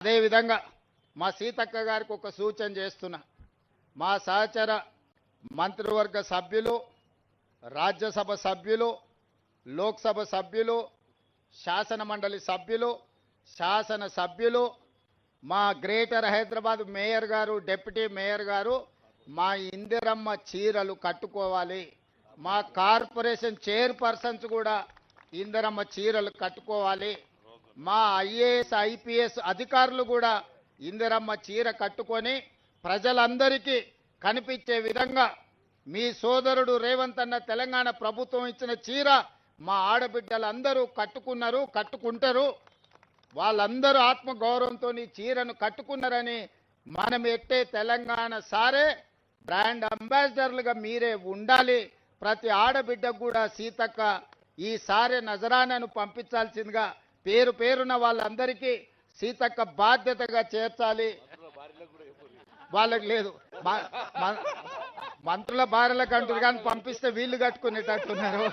అదేవిధంగా మా సీతక్క గారికి ఒక సూచన చేస్తున్నా. మా సహచర మంత్రివర్గ సభ్యులు, రాజ్యసభ సభ్యులు, లోక్సభ సభ్యులు, శాసన మండలి సభ్యులు, శాసన సభ్యులు, మా గ్రేటర్ హైదరాబాద్ మేయర్ గారు, డిప్యూటీ మేయర్ గారు మా ఇందిరమ్మ చీరలు కట్టుకోవాలి. మా కార్పొరేషన్ చైర్పర్సన్స్ కూడా ఇందిరమ్మ చీరలు కట్టుకోవాలి. మా ఐఏఎస్ ఐపీఎస్ అధికారులు కూడా ఇందిరమ్మ చీర కట్టుకొని ప్రజలందరికీ కనిపించే విధంగా మీ సోదరుడు రేవంత్ అన్న తెలంగాణ ప్రభుత్వం ఇచ్చిన చీర మా ఆడబిడ్డలందరూ కట్టుకున్నారు, కట్టుకుంటారు. వాళ్ళందరూ ఆత్మగౌరవంతో ఈ చీరను కట్టుకున్నారని మనం ఎట్టే తెలంగాణ సారే బ్రాండ్ అంబాసిడర్లుగా మీరే ఉండాలి. ప్రతి ఆడబిడ్డకు కూడా సీతక్క ఈ సారే నజరానాను పంపించాల్సిందిగా పేరు పేరున వాళ్ళందరికీ సీతక్క బాధ్యతగా చేర్చాలి. వాళ్ళకి లేదు, మంత్రుల భార్యలకు అంటారు కానీ పంపిస్తే వీళ్ళు కట్టుకునేటట్టున్నారు.